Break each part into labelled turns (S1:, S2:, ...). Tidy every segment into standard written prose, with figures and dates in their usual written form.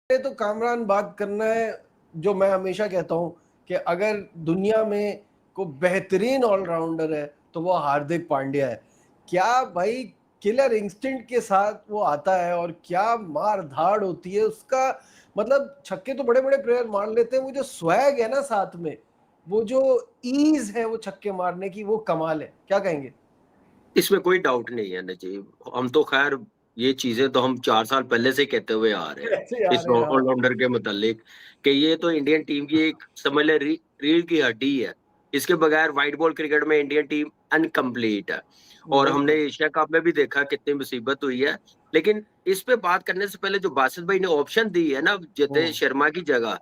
S1: तो कामरान बात करना है जो मैं हमेशा कहता हूँ कि अगर दुनिया में को बेहतरीन ऑलराउंडर है तो वो हार्दिक पांड्या है। क्या भाई किलर इंस्टिंक्ट के साथ वो आता है और क्या मार धाड़ होती है उसका। मतलब छक्के तो बड़े बड़े प्लेयर मार लेते हैं, वो जो स्वैग है ना साथ में, वो जो ईज है वो छक्के मारने की, वो कमाल है। क्या कहेंगे?
S2: इसमें कोई डाउट नहीं है नजीब। हम तो खैर ये चीजें तो हम 4 साल पहले से कहते हुए आ रहे हैं
S1: कैसे आ
S2: इस
S1: रहे हैं? हाँ।
S2: ऑलराउंडर के मुतालिक कि ये तो इंडियन टीम की एक समझ ले रीढ़ की हड्डी है। इसके बगैर व्हाइट बॉल क्रिकेट में इंडियन टीम अनकम्प्लीट है। और हमने
S1: बिल्कुल।
S2: एशिया कप में भी देखा कितनी मुसीबत हुई है। लेकिन इस पे बात करने से पहले जो बासित भाई ने ऑप्शन दी है ना जितेश
S1: हम्म।
S2: शर्मा की जगह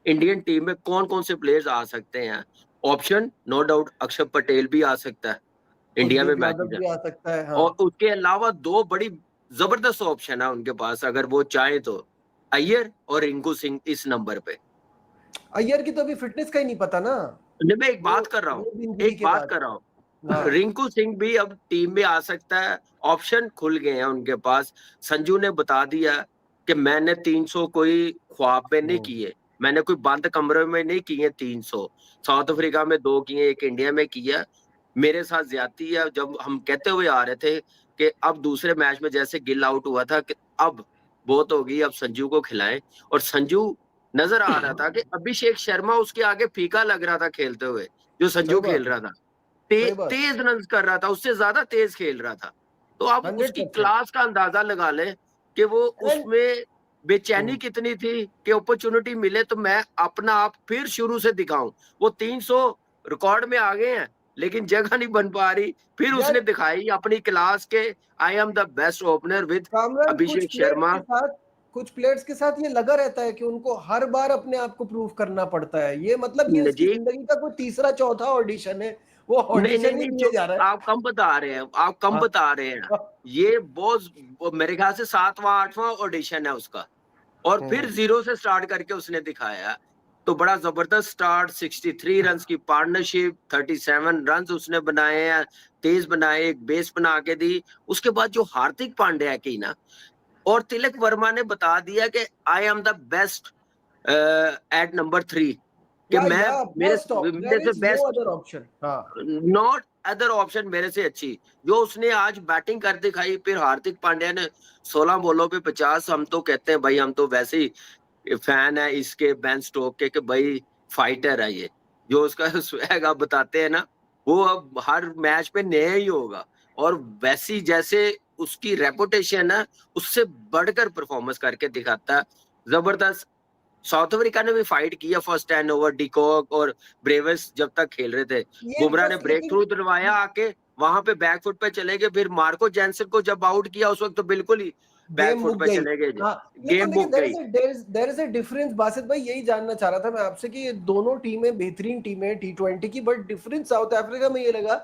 S2: इंडियन टीम में कौन कौन से प्लेयर्स आ सकते हैं, ऑप्शन नो डाउट अक्षर पटेल भी आ सकता है, इंडिया में
S1: कुलदीप यादव
S2: मैचेस है।
S1: भी आ सकता है। हाँ।
S2: और उसके अलावा 2 बड़ी ज़बरदस्त ऑप्शन है उनके पास अगर वो चाहें तो, अय्यर और रिंकू सिंह इस नंबर पे।
S1: अय्यर की तो अभी फिटनेस का ही नहीं पता ना।
S2: नहीं, मैं एक
S1: वो
S2: बात कर रहा हूँ,
S1: वो भी इंजरी
S2: एक
S1: के
S2: बात
S1: बाद।
S2: कर रहा हूँ।
S1: हाँ।
S2: रिंकू सिंह भी अब टीम में आ सकता है, ऑप्शन खुल गए हैं उनके पास। संजू ने बता दिया कि मैंने 300 कोई ख्वाब में नहीं
S1: हम्म।
S2: किए, मैंने कोई बंद कमरे में नहीं किए 300। साउथ अफ्रीका में 2 किए, 1 इंडिया में किया। मेरे साथ ज्यादती है जब हम कहते हुए आ रहे थे कि अब दूसरे मैच में जैसे गिल आउट हुआ था कि अब बहुत हो गई, अब संजू को खिलाएं। और संजू नजर आ रहा था कि अभिषेक शर्मा उसके आगे फीका लग रहा था खेलते हुए, जो
S1: सही
S2: संजू
S1: बात
S2: खेल
S1: है।
S2: रहा था।
S1: सही बात।
S2: तेज रन कर रहा था, उससे ज्यादा तेज खेल रहा था। तो आप
S1: हंड्रेड
S2: उसकी
S1: परसेंट
S2: क्लास का अंदाजा लगा लें कि वो
S1: एंड
S2: उसमें बेचैनी कितनी थी कि अपॉर्चुनिटी मिले तो मैं अपना आप फिर शुरू से दिखाऊं। वो 300 रिकॉर्ड में आ गए हैं लेकिन जगह नहीं बन पा रही। फिर
S1: यार
S2: उसने दिखाई अपनी क्लास के I am the best opener with
S1: Kamran
S2: Abhishek Sharma.
S1: कुछ प्लेयर्स के साथ ये लगा रहता है कि उनको हर बार अपने आप को प्रूव करना पड़ता है। ये मतलब ये उसकी
S2: नजीब,
S1: जिंदगी का कोई तीसरा चौथा ऑडिशन है। वो
S2: नहीं नहीं
S1: ऑडिशन ही
S2: नहीं,
S1: दिए
S2: तो
S1: जा रहा है।
S2: आप कम बता रहे हैं, आप कम
S1: हाँ।
S2: बता रहे हैं। ये बहुत मेरे ख्याल से 7वां 8वां ऑडिशन है उसका। और फिर
S1: हम्म।
S2: जीरो से स्टार्ट करके उसने दिखाया। तो बड़ा जबरदस्त स्टार्ट, 63 रन की पार्टनरशिप, 37 रन उसने बनाए हैं, तेज बनाए, एक बेस बना के दी। उसके बाद जो हार्दिक पांड्या की ना, और तिलक वर्मा ने बता दिया कि I am the best at number 3, कि मैं
S1: या
S2: मेरे
S1: बेस्ट ऑफ
S2: मेरे
S1: देयर
S2: से
S1: is no
S2: best,
S1: other option. हाँ।
S2: नॉट अदर ऑप्शन मेरे से अच्छी। जो उसने आज बैटिंग कर दिखाई, फिर हार्दिक पांड्या ने 16 बॉलों पे 50। हम तो कहते हैं भाई, हम तो वैसे ही फैन है इसके बेन स्टोक के कि भाई फाइटर है ये। जो उसका स्वैग आप बताते हैं ना, वो अब हर मैच पे नया ही होगा। और वैसी जैसे उसकी रेपुटेशन है, उससे बढ़कर परफॉर्मेंस करके दिखाता है। जबरदस्त। साउथ अफ्रीका ने भी फाइट किया फर्स्ट 10 ओवर, डिकॉक और ब्रेवस जब तक खेल रहे थे।
S1: ये
S2: बुमराह ने
S1: बस
S2: ब्रेक
S1: लेकिन
S2: थ्रू दिलवाया आके, वहां पे बैकफुट पे चले गए। फिर मार्को जैनसन को जब आउट किया उस वक्त तो बिल्कुल ही
S1: गेम
S2: बैकफुट
S1: मुक
S2: पे
S1: गई।
S2: चले गए,
S1: हाँ। लेकिन
S2: गेम
S1: देखिए
S2: बुक गई।
S1: There is a difference. Basit भाई यही जानना चाह रहा था मैं आपसे कि ये दोनों टीमें बेहतरीन टीमें T20 की, बट डिफरेंस साउथ अफ्रीका में ये लगा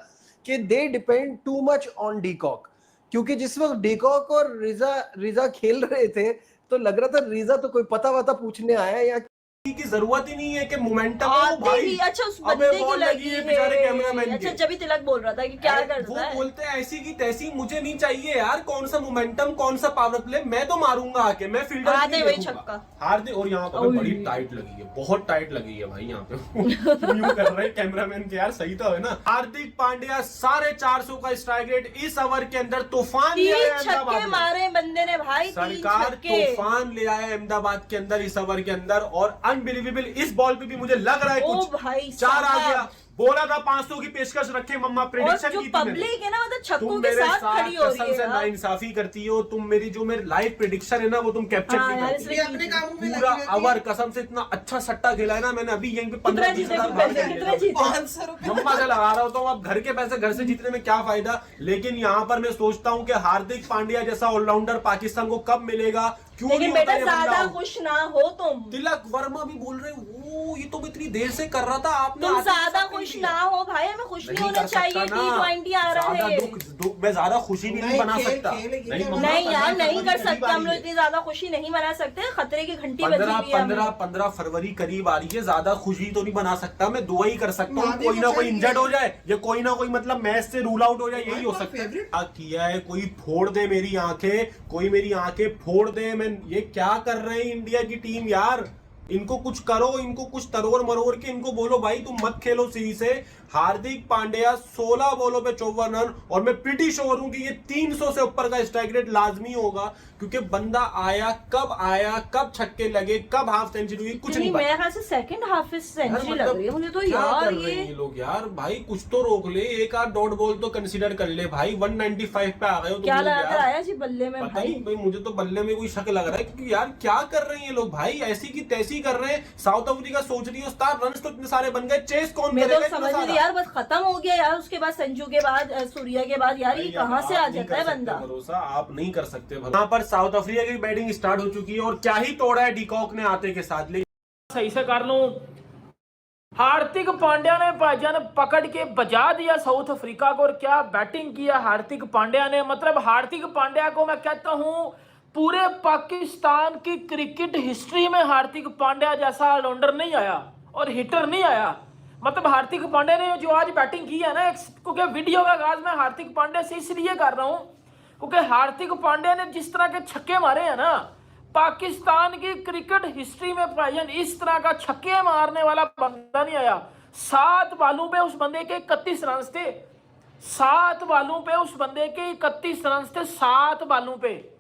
S1: कि they depend too much on de Kock. क्योंकि जिस वक्त डीकॉक और रिजा रिजा खेल रहे थे तो लग रहा था रिजा तो कोई पता वता पूछने आया है या
S3: की जरूरत ही नहीं है कि मोमेंटम ओ
S4: आते
S3: भाई।
S4: ही अच्छा उस
S3: अबे
S4: बंदे की
S3: बॉल लगी
S4: लगी
S3: है
S4: है।
S3: बेचारे कैमरामैन
S4: अच्छा
S3: के।
S4: जब भी तिलक बोल रहा था कि क्या
S3: अरे
S4: करता
S3: वो
S4: है।
S3: बोलते हैं ऐसी की तैसी, मुझे नहीं चाहिए यार कौन सा मोमेंटम कौन सा पावर प्ले, मैं तो मारूंगा आके, मैं फील्डर
S4: आते
S3: नहीं
S4: वही
S3: देखूंगा।
S4: छक्का।
S3: हार दे। और यहाँ पर बड़ी टाइट लगी है, बहुत टाइट लगी है भाई यहाँ पे। यूं कर रहे कैमरामैन के, यार सही तो है ना। हार्दिक पांड्या 450 का स्ट्राइक रेट इस ओवर के अंदर तूफान ले आया
S4: 3 छक्के
S3: अहमदाबाद में।
S4: मारे बंदे ने भाई, 3
S3: सरकार
S4: छक्के।
S3: तूफान ले आया अहमदाबाद के अंदर इस ओवर के अंदर। और अनबिलीवेबल, इस बॉल पे भी मुझे लग रहा है
S4: ओ
S3: कुछ
S4: भाई
S3: 4 आ
S4: साहब।
S3: गया। बोला था 500 की पेशकश रखे मम्मा,
S4: और
S3: प्रेडिक्शन
S4: जो
S3: की थी मैंने।
S4: पब्लिक है ना मतलब छक्कों
S3: तुम
S4: के
S3: मेरे
S4: साथ खड़ी हो
S3: कसम
S4: रही
S3: से
S4: है।
S3: नाइंसाफी करती हो तुम। मेरी जो मेरी लाइव प्रेडिक्शन है ना वो तुम कैप्चर
S4: हाँ
S3: नहीं
S4: यार,
S3: करती।
S4: इसलिए अपने कामों में
S3: पूरा ओवर कसम से इतना अच्छा सट्टा खेला है ना मैंने अभी यहीं पे 15-20
S4: जीते
S3: हजार
S4: फिर
S3: बाहर
S4: पैसे,
S3: कर
S4: कितने
S3: लिए।
S4: जीते?
S3: 500 रुपए मम्मा से लगा रहा होता हूँ। अब घर के पैसे घर से जीतने में क्या फायदा। लेकिन यहाँ पर मैं सोचता हूँ कि हार्दिक पांड्या जैसा ऑलराउंडर पाकिस्तान को कब मिलेगा। क्यों
S4: लेकिन
S3: नहीं होता
S4: बेटा
S3: ये बंदा
S4: ज्यादा
S3: out?
S4: खुश ना हो तुम।
S3: तिलक वर्मा भी बोल रहे हो ये तो मैं इतनी देर से कर रहा था, आपने
S4: तुम
S3: आते के
S4: ज्यादा
S3: साथ
S4: खुश
S3: नहीं
S4: ना
S3: लिया।
S4: हो भाई, हमें खुश नहीं
S3: नहीं
S4: होना
S3: कर सकता
S4: चाहिए।
S3: ना।
S4: T20 आ रहा
S3: ज्यादा
S4: है।
S3: दुख मैं ज्यादा खुशी नहीं बना सकता।
S4: नहीं यार, नहीं कर सकते हम लोग, इतनी ज्यादा खुशी नहीं मना सकते। खतरे की घंटी बजी हुई है हमें।
S3: 15 फरवरी करीब आ रही है, ज्यादा खुशी तो नहीं बना सकता मैं, दुआ ही कर सकता हूँ कोई ना कोई इंजर्ड हो जाए या कोई ना कोई मतलब मैच से रूल आउट हो जाए, यही हो सकता है। क्या किया है, कोई फोड़ दे मेरी आंखें, कोई मेरी आंखें फोड़ दे। मैं ये क्या कर रहे हैं इंडिया की टीम यार, इनको कुछ करो, इनको कुछ तरोड़ मरोड़ के इनको बोलो भाई तुम मत खेलो सीरीज से। हार्दिक पांड्या 16 बॉलों पे 54 रन, और मैं प्रीटी श्योर हूं कि ये 300 से ऊपर का स्ट्राइक रेट लाजमी होगा, क्योंकि बंदा आया, कब छक्के लगे, कब हाफ सेंचुरी हुई, कुछ नहीं पता।
S4: मेरे ख्याल से सेकंड हाफ में सेंचुरी लग रही है मुझे तो
S3: क्या
S4: यार।
S3: कर रहे हैं ये लोग यार, भाई कुछ तो रोक ले, एक आध डॉट बॉल तो कंसीडर कर ले भाई। 195 पे आ गए हो तुम
S4: क्या
S3: लोग
S4: लगा कर
S3: यार।
S4: आया जी बल्ले में
S3: पता
S4: भाई?
S3: नहीं भाई, मुझे तो बल्ले में कोई शक लग रहा है, क्योंकि यार क्या कर रहे हैं ये लोग भाई, ऐसी की तैसी कर रहे हैं। साउथ अफ्रीका सोच रही है उस्ताद रन तो इतने सारे बन गए, चेस कौन
S4: मैं
S3: करेगा
S4: तो
S3: इतना
S4: समझ
S3: सारा?
S4: नहीं यार, बस खत्म हो गया यार। उसके बाद संजू के बाद सूर्या के बाद यार ये कहाँ से आ जाता है बंदा?
S3: भरोसा आप नहीं कर सकते। यहाँ पर साउथ अफ्रीका की बैटिंग स्टार्ट हो चुकी है, और क्या ही तोड़ा है डिकॉक ने आते के साथ।
S5: सही से कर लूं, हार्दिक पांड्या ने भाईजान पकड़ के बजा दिया साउथ अफ्रीका को, और क्या बैटिंग किया हार्दिक पांड्या ने। मतलब हार्दिक पांड्या को मैं कहता हूं पूरे पाकिस्तान की क्रिकेट हिस्ट्री में हार्दिक पांड्या जैसा ऑलराउंडर नहीं आया और हिटर नहीं आया। मतलब हार्दिक पांड्या ने जो आज बैटिंग की है ना, क्योंकि वीडियो का आगाज मैं हार्दिक पांड्या से इसलिए कर रहा हूं क्योंकि हार्दिक पांड्या ने जिस तरह के छक्के मारे हैं ना, पाकिस्तान की क्रिकेट हिस्ट्री में भाईजान इस तरह का छक्के मारने वाला बंदा नहीं आया। 7 बालों पे उस बंदे के 31 रन थे, 7 बालों पे उस बंदे के 31 रन थे, 7 बालों पे,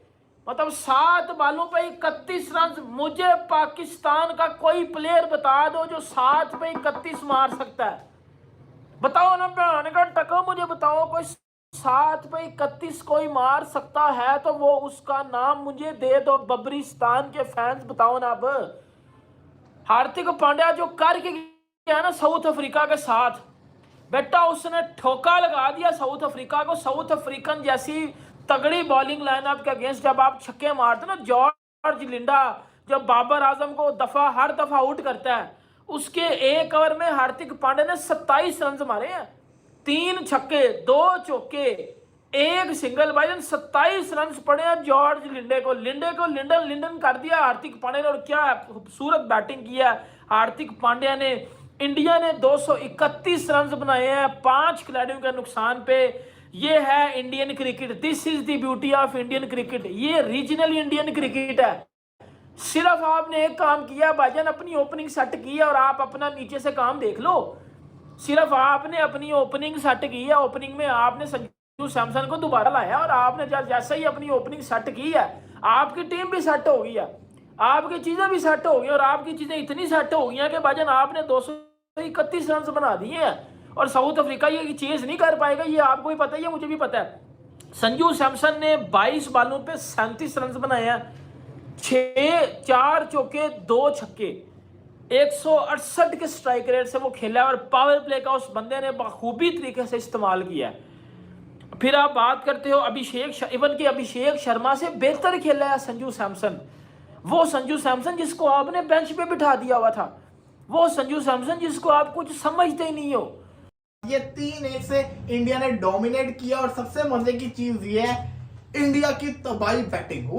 S5: मतलब 7 बालों पे 31 रन। मुझे पाकिस्तान का कोई प्लेयर बता दो जो 7 पे 31 मार सकता है, बताओ ना बहन का टका, मुझे बताओ कोई 7 पे 31 कोई मार सकता है तो वो उसका नाम मुझे दे दो। बबरिस्तान के फैंस बताओ ना। अब हार्दिक पांड्या जो करके गया ना साउथ अफ्रीका के साथ, बेटा उसने ठोका लगा दिया साउथ अफ्रीका को। साउथ अफ्रीकन जैसी तगड़ी बॉलिंग लाइनअप के अगेंस्ट जब आप छक्के मारते ना, जॉर्ज लिंडा जब बाबर आजम को हर दफा आउट करता है, उसके एक ओवर में हार्दिक पांड्या ने 27 रन मारे हैं, 3 छक्के 2 चौके 1 सिंगल। भाई 27 रन पड़े हैं जॉर्ज लिंडे को लिंडन कर दिया हार्दिक पांड्या ने। और क्या खूबसूरत बैटिंग किया हार्दिक पांड्या ने। इंडिया ने 231 रन बनाए हैं 5 खिलाड़ियों के नुकसान पे। ये है Indian cricket, this is the beauty of Indian cricket. ये रीजनल इंडियन क्रिकेट है। सिर्फ आपने एक काम किया भाईजान, अपनी ओपनिंग सेट की है और आप अपना नीचे से काम देख लो। सिर्फ आपने अपनी ओपनिंग सेट की है, ओपनिंग में आपने संजू सैमसन को दोबारा लाया और आपने जैसे ही अपनी ओपनिंग सेट की है, आपकी टीम भी सेट हो गई है, आपकी चीजें भी सेट हो गई, और आपकी चीजें इतनी सेट हो गई हैं कि भाईजान आपने 231 रन बना दिए हैं। और साउथ अफ्रीका ये चीज नहीं कर पाएगा, ये आपको भी पता ही है, मुझे भी पता है। संजू सैमसन ने 22 बालों पे 37 रन बनाए हैं, 4 चौके 2 छक्के, 168 के स्ट्राइक रेट से वो खेला है, और पावर प्ले का उस बंदे ने बखूबी तरीके से इस्तेमाल किया है। फिर आप बात करते हो अभिषेक शर्मा से बेहतर खेला है संजू सैमसन। वो संजू सैमसन जिसको आपने बेंच पे बिठा दिया हुआ था, वो संजू सैमसन जिसको आप कुछ समझते ही नहीं हो।
S6: ये 3-1 से इंडिया ने डोमिनेट किया, और सबसे मजे की चीज ये है इंडिया की तबाही batting.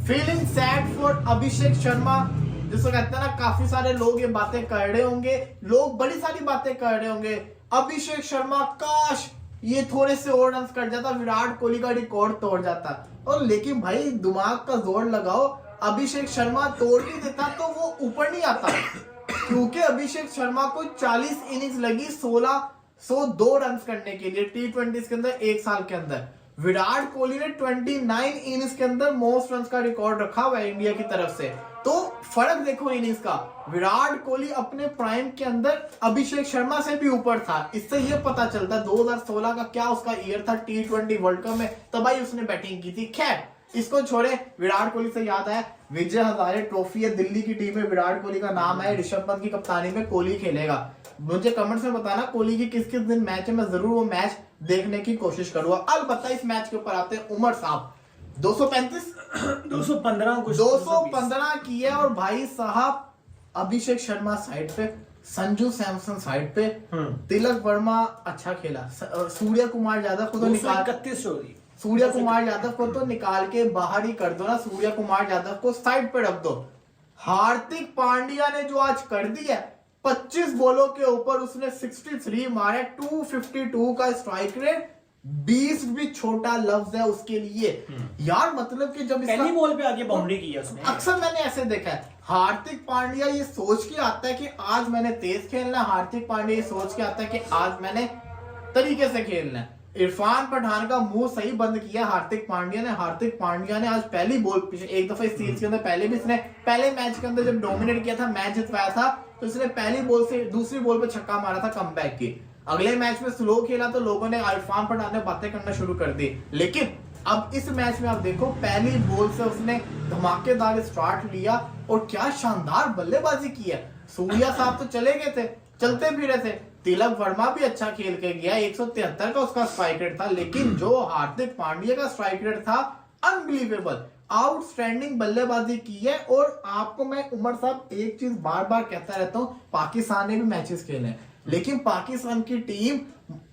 S6: Feeling sad for Abhishek Sharma, जिसको कहते हैं ना, काफी सारे लोग ये बातें कर रहे होंगे, लोग बड़ी सारी बातें कर रहे होंगे। अभिषेक शर्मा काश ये थोड़े से और रन कर जाता, विराट कोहली का रिकॉर्ड तोड़ जाता। और लेकिन भाई दिमाग का जोर लगाओ, अभिषेक शर्मा तोड़ भी देता तो वो ऊपर नहीं आता, क्योंकि अभिषेक शर्मा को 40 इनिंग्स लगी 102 रन करने के लिए T20 के अंदर 1 साल के अंदर। विराट कोहली ने 29 इनिंग्स के अंदर मोस्ट रन का रिकॉर्ड रखा हुआ है इंडिया की तरफ से। तो फर्क देखो इनिंग्स का, विराट कोहली अपने प्राइम के अंदर अभिषेक शर्मा से भी ऊपर था। इससे ये पता चलता 2016 का क्या उसका ईयर था T20 वर्ल्ड कप में, तब ही उसने बैटिंग की थी। खैर इसको छोड़े, विराट कोहली से याद आया विजय हजारे ट्रॉफी है, दिल्ली की टीम में विराट कोहली का नाम है, ऋषभ पंत की कप्तानी में कोहली खेलेगा। मुझे कमेंट्स में बताना कोहली की किस किस दिन मैच है, मैं जरूर वो मैच देखने की कोशिश करूंगा। अलबत्ता इस मैच के ऊपर आते हैं उमर साहब। 215 की है, और भाई साहब अभिषेक शर्मा साइड पे, संजू सैमसन साइड पे, तिलक वर्मा अच्छा खेला, सूर्य कुमार यादव को तो निकाल,
S3: 231 रन,
S6: सूर्य कुमार यादव को तो निकाल के बाहर ही कर दो ना, सूर्य कुमार यादव को साइड पे रख दो। हार्दिक पांड्या ने जो आज कर दिया, 25 बॉलों के ऊपर उसने 63 मारे, 252 का स्ट्राइक रेट, 20 भी छोटा लफ्ज है उसके लिए यार। मतलब कि जब
S3: पहली बॉल पे आगे बाउंड्री की है उसने।
S6: अक्सर मैंने ऐसे देखा है, हार्दिक पांड्या ये सोच के आता है कि आज मैंने तेज खेलना है, हार्दिक पांड्या ये सोच के आता है कि आज मैंने तरीके से खेलना है। इरफान पठान का मुंह सही बंद किया हार्दिक पांड्या ने। हार्दिक पांड्या ने आज पहली बॉल, एक दफा इस सीरीज के अंदर पहले भी इसने पहले मैच के अंदर जब डोमिनेट किया था, मैच जितवाया था, तो इसने पहली बॉल से दूसरी बॉल पे छक्का मारा था कमबैक की। अगले मैच में स्लो खेला तो लोगों ने, इरफान पठान ने बातें करना शुरू कर दी। लेकिन अब इस मैच में आप देखो, पहली बॉल से उसने धमाकेदार स्टार्ट लिया और क्या शानदार बल्लेबाजी की है। सूर्या साहब तो चले गए थे, चलते फिरे थे, तिलक वर्मा भी अच्छा खेल के गया, 173 का उसका स्ट्राइक रेट था, लेकिन जो हार्दिक पांड्या का स्ट्राइक रेट था, अनबिलीवेबल, आउटस्टैंडिंग बल्लेबाजी की है। और आपको मैं उमर साहब एक चीज बार बार कहता रहता हूं, पाकिस्तान ने भी मैचेस खेले हैं, लेकिन पाकिस्तान की टीम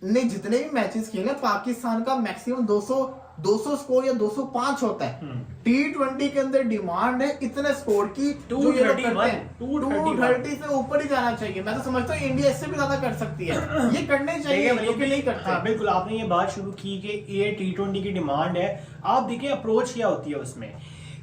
S6: ने जितने भी मैचेस खेले, पाकिस्तान का मैक्सिमम 200 स्कोर या 205 होता है। T20 के अंदर डिमांड है इतने स्कोर की, 230 से ऊपर ही जाना चाहिए। मैं तो समझता हूँ इंडिया इससे भी ज्यादा कर सकती है, ये करने चाहिए, लेकिन नहीं करते।
S3: हाँ, बिल्कुल आपने ये बात शुरू की कि ये T20 की डिमांड है। आप देखिए अप्रोच क्या होती है उसमें।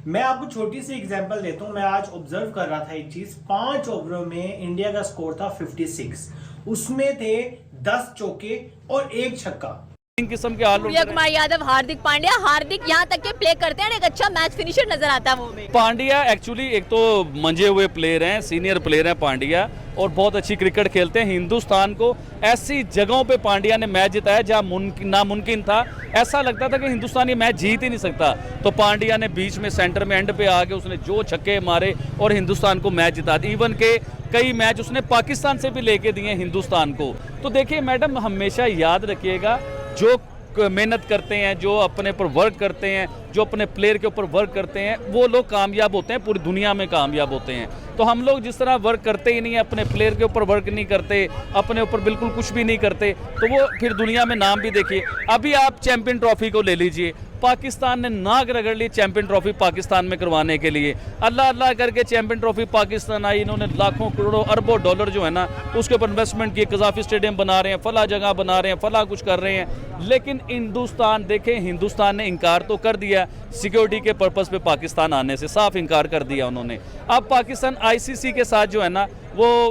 S3: मैं आपको छोटी सी एग्जांपल देता हूं। मैं आज ऑब्जर्व कर रहा था एक चीज, 5 ओवरों में इंडिया का स्कोर था 56, उसमें थे 10 चौके और 1 छक्का।
S7: किस्म के सूर्य कुमार यादव, हार्दिक पांड्या, हार्दिक यहाँ तक के प्ले करते हैं, एक अच्छा मैच फिनिशर नजर आता है वो में।
S8: पांड्या एक्चुअली एक तो मंजे हुए प्लेयर हैं, सीनियर प्लेयर हैं पांड्या, और बहुत अच्छी क्रिकेट खेलते हैं। हिंदुस्तान को ऐसी जगहों पे पांड्या ने मैच जिताया जहां नामुमकिन था, ऐसा लगता था कि हिंदुस्तान ये मैच जीत ही नहीं सकता, तो पांड्या ने बीच में सेंटर में एंड पे आके उसने जो छक्के मारे और हिंदुस्तान को मैच जिता दिया। इवन के कई मैच उसने पाकिस्तान से भी लेके दिए हिंदुस्तान को। तो देखिए मैडम, हमेशा याद रखिएगा, जो मेहनत करते हैं, जो अपने पर वर्क करते हैं, जो अपने प्लेयर के ऊपर वर्क करते हैं, वो लोग कामयाब होते हैं, पूरी दुनिया में कामयाब होते हैं। तो हम लोग जिस तरह वर्क करते ही नहीं है, अपने प्लेयर के ऊपर वर्क नहीं करते, अपने ऊपर बिल्कुल कुछ भी नहीं करते, तो वो फिर दुनिया में नाम भी देखिए। अभी आप चैंपियन ट्रॉफी को ले लीजिए, पाकिस्तान ने नाक रगड़ ली चैंपियन ट्रॉफी पाकिस्तान में करवाने के लिए। अल्लाह अल्लाह करके चैंपियन ट्रॉफी पाकिस्तान आई, इन्होंने लाखों करोड़ों अरबों डॉलर जो है ना उसके ऊपर इन्वेस्टमेंट किए, कजाफी स्टेडियम बना रहे हैं, फला जगह बना रहे हैं, फला कुछ कर रहे हैं। लेकिन हिंदुस्तान देखें, हिंदुस्तान ने इनकार तो कर दिया, सिक्योरिटी के पर्पस पे पाकिस्तान आने से साफ इनकार कर दिया उन्होंने। अब पाकिस्तान आईसीसी के साथ जो है ना वो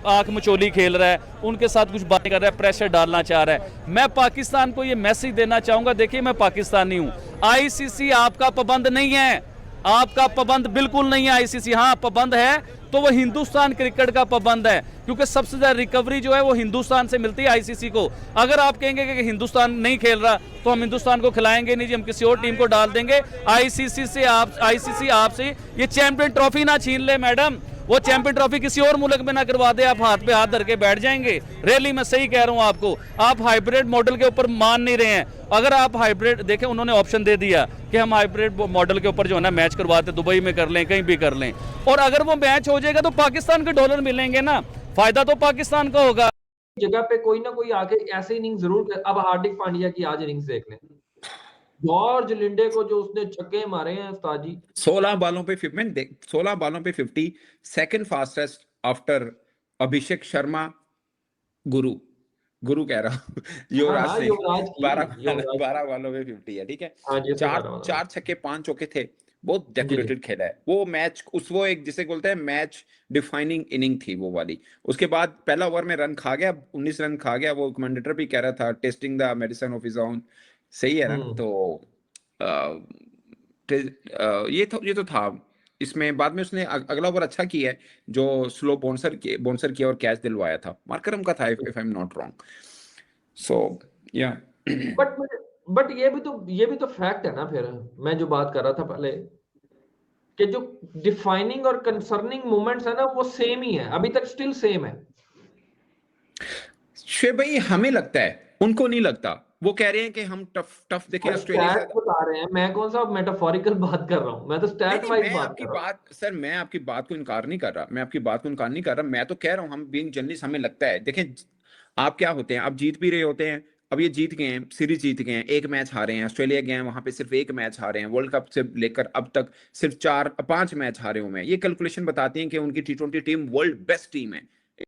S8: आंख मचोली खेल रहा है, उनके साथ कुछ बातें कर रहा है, प्रेशर डालना चाह रहा है। मैं पाकिस्तान को ये मैसेज देना चाहूँगा, देखिए मैं पाकिस्तानी हूँ, आईसीसी आपका पाबंद नहीं है, आपका पाबंद बिल्कुल नहीं है आईसीसी। हाँ पाबंद है तो वो हिंदुस्तान क्रिकेट का पाबंद है, क्योंकि सबसे ज़्यादा रिकवरी जो है वो हिंदुस्तान से मिलती है आईसीसी को। अगर आप कहेंगे कि हिंदुस्तान नहीं खेल रहा तो हम हिंदुस्तान को खिलाएंगे नहीं जी, हम किसी और टीम को डाल देंगे। आईसीसी आपसे ये चैंपियन ट्रॉफी ना छीन ले मैडम, वो चैंपियन ट्रॉफी किसी और मुल्क में ना करवा दे, आप हाथ पे हाथ धर के बैठ जाएंगे। रियली मैं सही कह रहा हूँ आपको, आप हाइब्रिड मॉडल के ऊपर मान नहीं रहे हैं। अगर आप हाइब्रिड देखें, उन्होंने ऑप्शन दे दिया कि हम हाइब्रिड मॉडल के ऊपर जो है ना मैच करवाते, दुबई में कर लें, कहीं भी कर लें, और अगर वो मैच हो जाएगा तो पाकिस्तान के डॉलर मिलेंगे ना, फायदा तो पाकिस्तान का होगा।
S5: जगह पे कोई ना कोई आके ऐसे इनिंग जरूर कर। अब हार्दिक पांड्या की आज इनिंग्स देख लें, जॉर्ज लिंडे को जो उसने छक्के मारे हैं उस्ताद जी,
S9: 16 बालों पे 50, second fastest after Abhishek Sharma, गुरु कह रहा हूँ युवराज सिंह, 12 बालों पे 50 है, ठीक है। चार छक्के 5 चौके थे, बहुत डेकोरेटेड खेला है वो मैच। वो एक जिसे बोलते हैं मैच डिफाइनिंग इनिंग थी वो वाली। उसके बाद पहला ओवर में रन खा गया, 19 रन खा गया। वो कमेंडेटर भी कह रहा था testing the medicine of his own, सही है ना। तो ये तो था इसमें। बाद में उसने अगला ओवर अच्छा किया है, जो स्लो बाउंसर किया और कैच दिलवाया था, मार्करम का था if I am not wrong. So या
S5: बट ये भी तो फैक्ट है ना। फिर मैं जो बात कर रहा था पहले कि जो डिफाइनिंग और कंसर्निंग मोमेंट्स है ना वो सेम ही है, अभी तक स्टिल सेम है।
S9: शेख भाई हमें लगता है, उनको नहीं लगता। वो कह रहे हैं कि हम टफ देखें ऑस्ट्रेलिया
S10: स्टैट्स बता रहे हैं, मैं कौन सा मेटाफोरिकल बात कर रहा हूं, मैं तो स्टैट वाइज बात कर रहा हूं।
S9: सर मैं आपकी बात को इनकार नहीं कर रहा, मैं तो कह रहा हूं हम बीइंग जर्नलिस्ट हमें लगता है, देखें आप क्या होते हैं, आप जीत भी रहे होते हैं, अब ये जीत गए हैं, सीरीज जीत गए हैं, एक मैच हारे हैं, ऑस्ट्रेलिया गए हैं वहां पे सिर्फ एक मैच हारे हैं, वर्ल्ड कप से लेकर अब तक सिर्फ 4-5 मैच हारे हुए हैं। ये कैलकुलेशन बताती हैं कि उनकी T20 team world best team है।